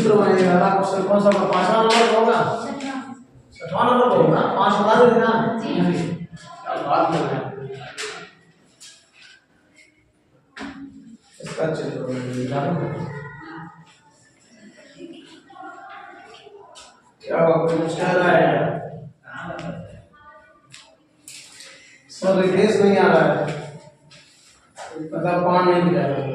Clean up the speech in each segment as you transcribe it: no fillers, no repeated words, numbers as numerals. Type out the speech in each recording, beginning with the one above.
चित्र बनेगा। अगला क्वेश्चन कौन सा होगा? 5वां नंबर का होगा, 6वां नंबर का होगा। 5 बता दो ना जी, क्या बात कर रहे हैं। इसका चित्र बनेगा, क्या कुछ कह रहा है सर? रिफ्रेश नहीं आ रहा है, पता पान नहीं दिखा रहा है।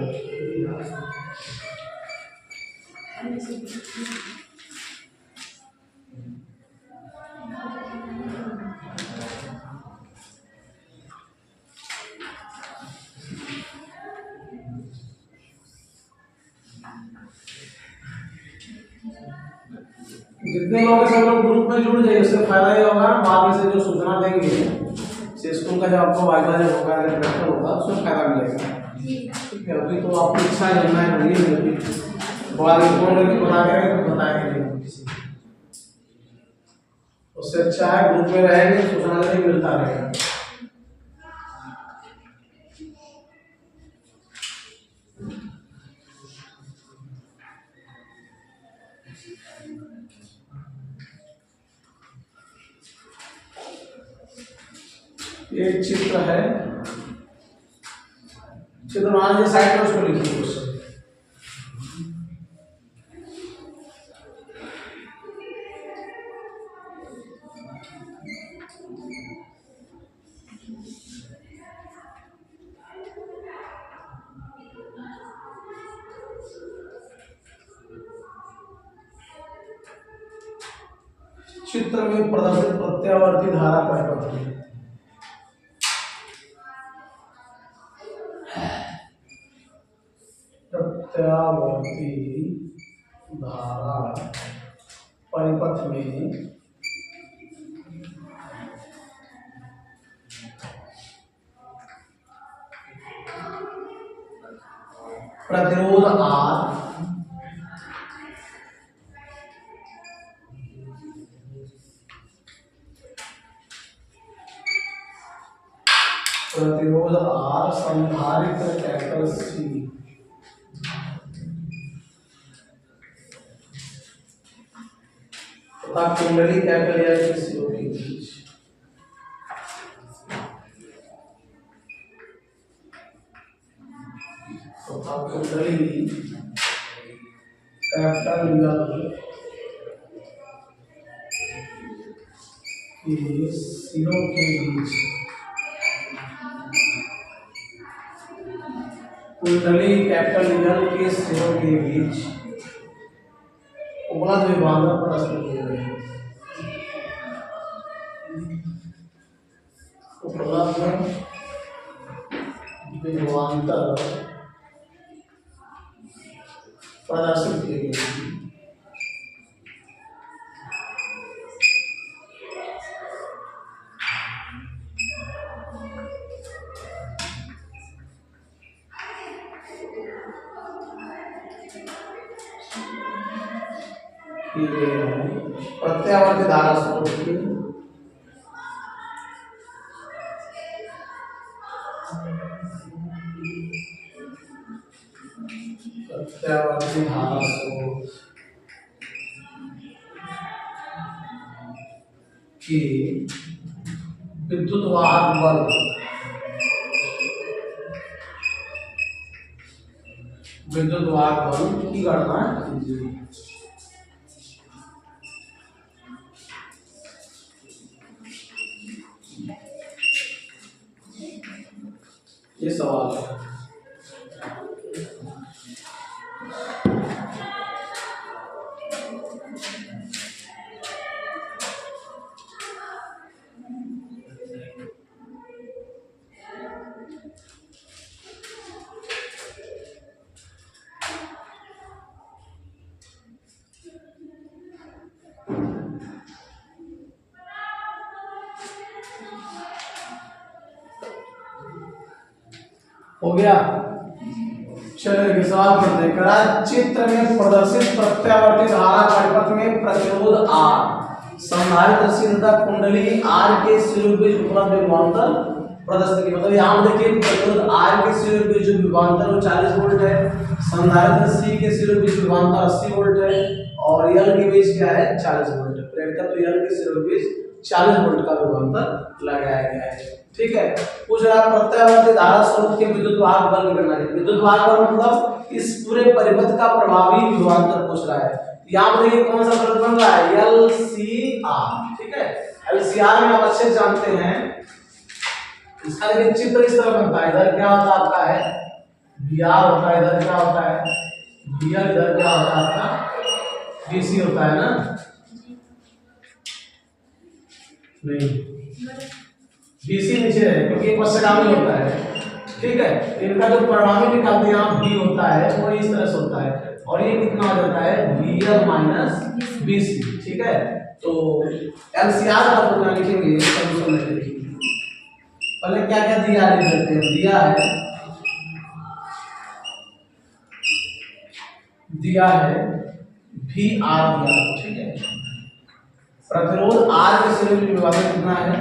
जितने लोग सब लोग ग्रुप में जुड़ जाए उससे फायदा ये होगा, बाद में से जो सूचना देंगे से स्कूल का जब आपको वाइवा जब होगा, जब पेपर होगा, उसमें फायदा मिलेगा। ठीक है, अभी तो आपकी इच्छा जानना है नहीं है, बाद में फोन करके बता करेंगे तो बताएंगे नहीं किसी, उससे अच्छा है ग्रुप में रहेंगे, सूचना देने मिलता रहेगा। एक चित्र है, चित्र मान लीजिए साइड में, उसको लिखिए क्वेश्चन। चित्र में प्रदर्शित प्रत्यावर्ती धारा परिपथ है। प्रत्यावर्ती धारा परिपथ में प्रतिरोध R संधारित्र कैपिटल C तथा कुंडली कैपिटल L के बीच तथा कुंडली कैपिटल L के सिरों के बीच, कुंडली कैपिटल L के सिरों के बीच उपलब्ध विभवांतर प्रदर्शित किए गए हैं। उपलब्ध विभवांतर प्रदर्शित किए गए हैं। प्रत्यावर्ती धारा स्रोत की प्रत्यावर्ती धारा स्रोत की विद्युत वाहक बल की गणना कीजिए। ये सवाल है। हो गया, चलिए सवाल पढ़ते हैं। करा चित्र में प्रदर्शित प्रत्यावर्ती धारा परिपथ में प्रतिरोध R, संधारित्र C तथा कुंडली R के सिरों के बीच उपलब्ध विभवांतर प्रदर्शन की, मतलब यहाँ देखिए प्रतिरोध R के सिरे के बीच जो विभवांतर वो 40 वोल्ट है, संधारित्र C के सिरे के बीच विभवांतर 80 वोल्ट है और L के बीच क्या है 40 वोल्ट है। प्रेरकत्व तो L के सिरे के बीच 40 वोल्ट का विभवांतर लगाया गया है। ठीक है, पूछ रहा है प्रत्यावर्ती धारा स्रोत के विद्युत वाहक बल करना है। विद्युत वाहक बल मतलब इस पूरे परिपथ का प्रभावी विभवांतर पूछ रहा है। यहाँ पर देखिए कौन सा फलन बन रहा है LCR। ठीक है, LCR में आप अच्छे जानते हैं, इसका देखिए चित्र इस तरह बनता है। इधर क्या होता है आपका है VR होता है, इधर क्या होता है VR, इधर क्या होता है आपका DC होता है ना, नहीं DC नीचे है क्योंकि पश्चगामी होता है। ठीक है, इनका जो परिणामी निकालते हैं आप B होता है वो इस तरह से होता है और ये कितना हो जाता है VL माइनस BC। ठीक है, तो LCR का फॉर्मूला लिखेंगे, सॉल्यूशन में लिखेंगे। पहले क्या क्या दिया है देखते हैं। दिया है VR दिया। ठीक है, प्रतिरोध R के सिरे में विभाजन कितना है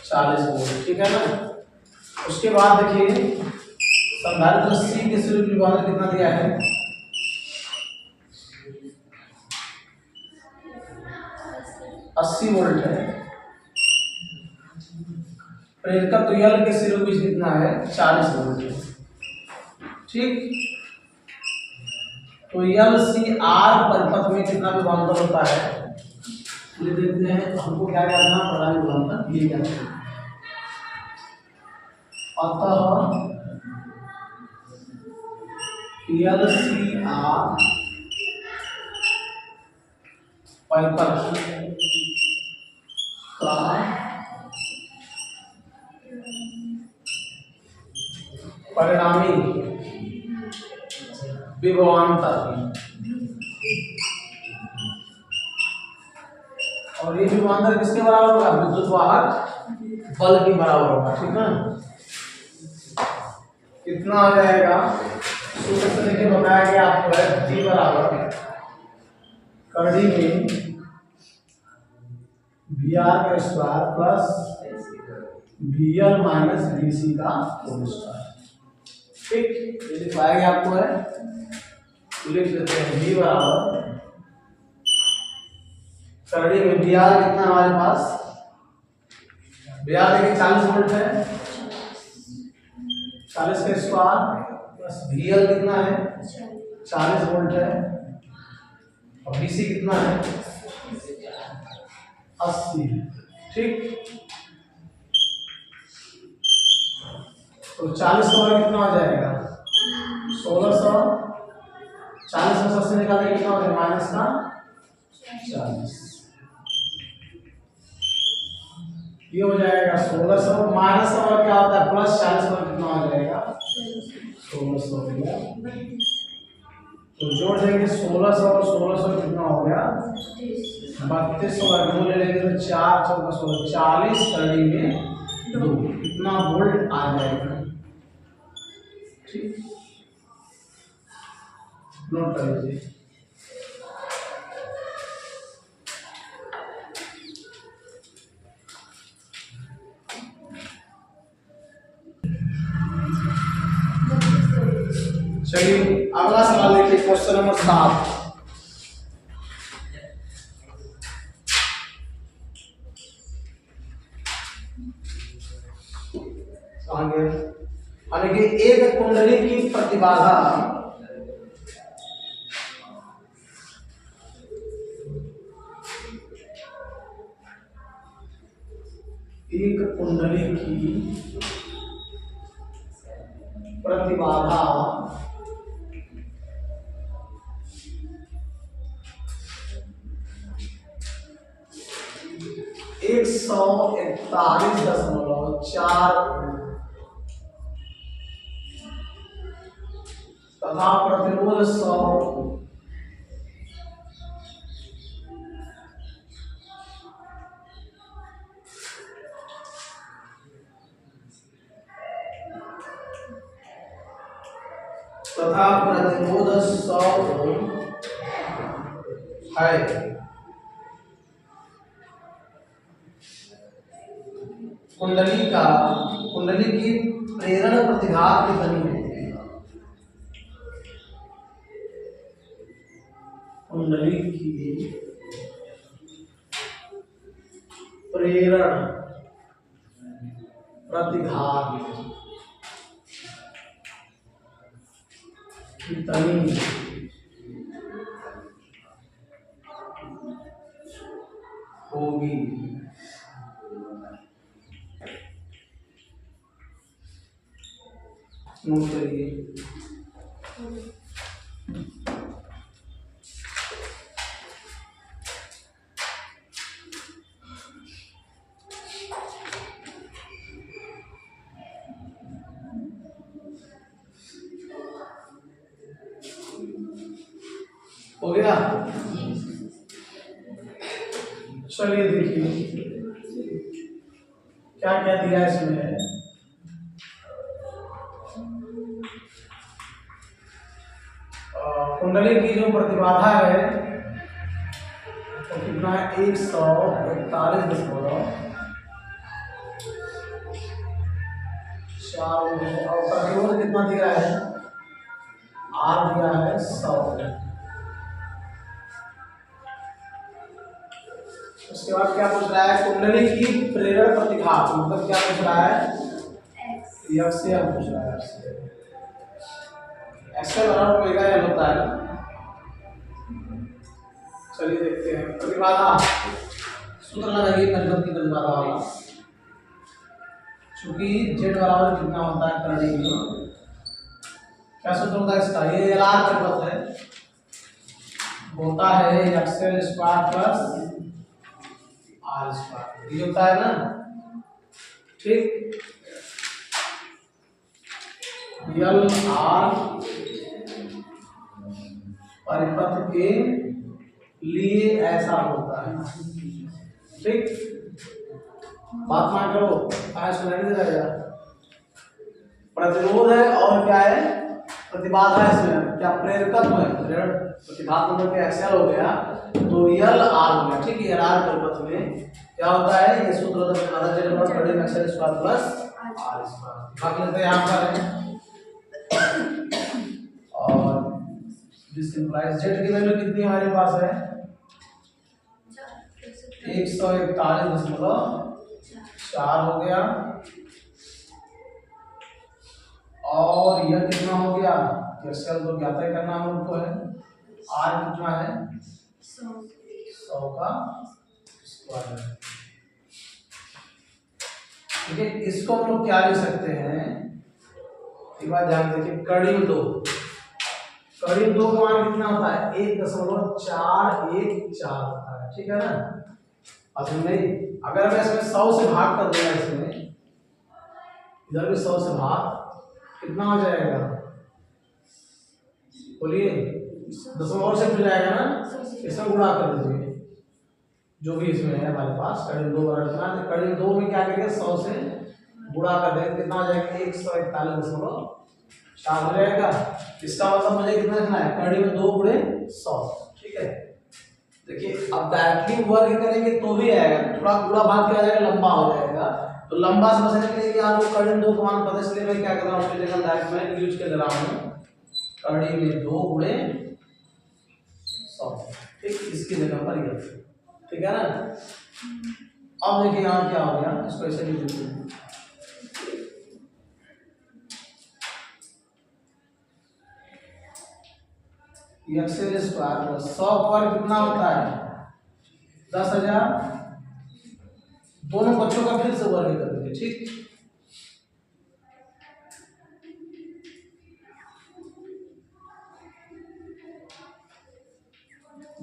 40 वोल्ट। ठीक है ना, उसके बाद देखिए संधारित्र C के सिरे में विभाजन कितना दिया है 80 वोल्ट है। प्रेरकत्व L के सिरे के बीच कितना है 40 वोल्ट है। ठीक, तो LCR परिपथ में कितना विभवांतर होता है ये देखते हैं। हमको क्या करना है, बड़ा विभवांतर ये क्या है। अतः LCR परिपथ का परिणामी विभवांतर, और ये विभवांतर किसके बराबर होगा विद्युत वाहक बल के बराबर होगा। ठीक है, कितना हो जाएगा सूत्र से लेके बताया गया आपको है G बराबर कड़ी में VR का square plus VL minus BC का होल स्क्वायर। ठीक, ये लिखवाया गया आपको है, लिख लेते हैं G बराबर कड़ी में VR कितना हमारे पास VR देखिए 40 वोल्ट है, 40 का स्क्वायर प्लस VL कितना है 40 वोल्ट है और BC कितना है 80। ठीक, तो 40 का कितना हो जाएगा 1600, 40 में 80 निकालेंगे कितना हो जाएगा माइनस का 40, ये हो जाएगा 1600 माइनस का क्या होता है प्लस 40 का कितना हो जाएगा 1600 हो गया। तो जोड़ देंगे 1600 और 1600 कितना हो गया 3200 वर्गमूल ले लेंगे तो 4 चौका 16 40 कड़ी में 2 कितना वोल्ट आ जाएगा। ठीक, नोट कर लीजिए। चलिए अगला सवाल देखिए, क्वेश्चन नंबर 7। आगे यानी कि एक कुंडली की प्रतिबाधा एक कुंडली की प्रतिबाधा 141.4 तथा प्रतिरोध 100 तथा प्रतिरोध 100 ओम है। कुंडली की प्रेरण प्रतिघात कितनी है? कुंडली की प्रेरण प्रतिघात कितनी होगी? नोट करिए। हो गया? चलिए देखिए क्या क्या दिया इसमें। कुंडली की जो प्रतिबाधा है तो कितना है? 141.4 और प्रतिरोध कितना दिया है? R दिया है 100। उसके बाद क्या पूछ रहा है? कुंडली की प्रेरण प्रतिघात मतलब क्या पूछ रहा है? एक्सएल पूछ रहा है। एक्सएल बराबर ओमेगा एल होता है। चलिए देखते हैं प्रतिबाधा सूत्र लगाइए परिपथ की प्रतिबाधा वाला। चूंकि जेड बराबर कितना होता है करंट में, क्या सूत्र होता है इसका? ये एल आर परिपथ है, होता है XL square plus R square, ये होता है ना। ठीक, एल आर परिपथ के लिए ऐसा होता है। ठीक, बात मान करो, आज सुनाई दे रहा है। प्रतिरोध है और क्या है? प्रतिबाधा है। इसमें क्या प्रेरकत्व है? प्रतिघात मतलब क्या एक्सएल हो गया तो एल आर हो गया। ठीक है, एल आर परिपथ में क्या होता है? ये सूत्र होता है प्रतिबाधा जेड बराबर बड़े XL square plus R square. बात लेते हैं यहां पर और दिस इंप्लाइज जेड की वैल्यू कितनी हमारे पास है? 141.4 हो गया। और यह कितना हो गया? एक्सएल तो ज्ञात ही करना हम लोग को है। आर कितना है? 100 का स्क्वायर। ठीक है, इसको हम लोग क्या लिख सकते हैं? एक बार ध्यान देखिए, कड़ी 2 का मान कितना होता है? 1.414 होता है। ठीक है ना? अब नहीं, अगर मैं इसमें 100 से भाग कर दूंगा, इसमें इधर भी 100 से भाग, कितना हो जाएगा? बोलिए, दशमलव और से मिल जाएगा ना, इसमें गुणा कर दीजिए जो भी इसमें है हमारे पास। कड़ी 2 बराबर कड़ी 2 में क्या करेंगे? 100 से गुणा कर देंगे, कितना हो जाएगा? 141.4 हो जाएगा। इसका मतलब मुझे कितना लिखना है? कड़ी में 2 गुणे 100। ठीक है, देखिए अब डायरेक्टली वर्ग करेंगे तो भी आएगा, थोड़ा गुणा भाग क्या आ जाएगा? लंबा हो जाएगा। तो लंबा समझने के लिए आपको कड़ी 2 का मान पता, इसलिए मैं क्या कर रहा हूँ? उसके जगह डायरेक्ट मैं यूज कर रहा हूँ कड़ी में 2 गुणे 100। ठीक, इसकी जगह पर ये। ठीक है ना? अब देखिए यहाँ क्या हो गया, इसको ऐसे लिख देते हैं। एक्सएल स्क्वायर प्लस 100 पर कितना होता है? 10,000। दोनों बच्चों का फिर से वर्ग कर दीजिए। ठीक,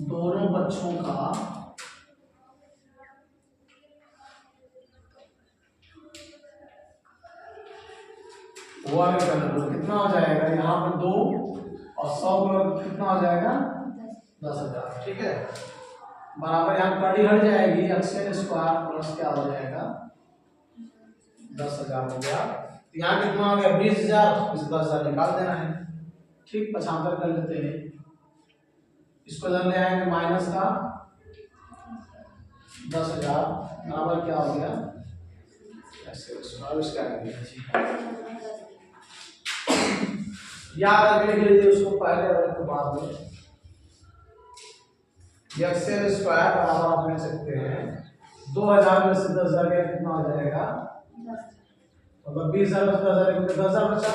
दोनों बच्चों का वर्ग कर दो, कितना हो जाएगा? यहाँ पर 2 और 100 का कितना हो जाएगा? 10,000। ठीक है, बराबर यहाँ कड़ी हट जाएगी, एक्सएल स्क्वायर प्लस क्या हो जाएगा? 10,000 हो गया। यहाँ कितना हो गया? 20,000। इस 10,000 निकाल देना है। ठीक, 75 कर लेते हैं। इसको इधर ले आएंगे माइनस का 10,000 बराबर क्या हो गया? एक्सेल स्क्वायर इसका याद रखने के लिए उसको पहले और उसको बाद में। एक्सेल स्क्वायर बराबर आप लिख सकते हैं 2000 में से 10,000 गया कितना हो जाएगा, मतलब 20,000 में 10,000 में 10,000 बचा,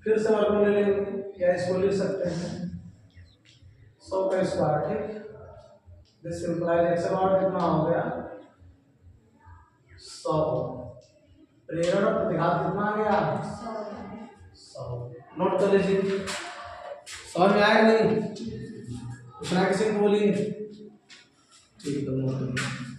फिर से वर्गमूल ले लेंगे या इसको लिख सकते हैं 100 का स्क्वायर। ठीक, दिस इंप्लाइज एक्सेल और कितना हो गया 100। प्रेरण और प्रतिघात कितना आ गया 100। नोट कर लीजिए, समझ में आया नहीं, दूसरा किसी को बोलिए। ठीक है, नोट कर लीजिए।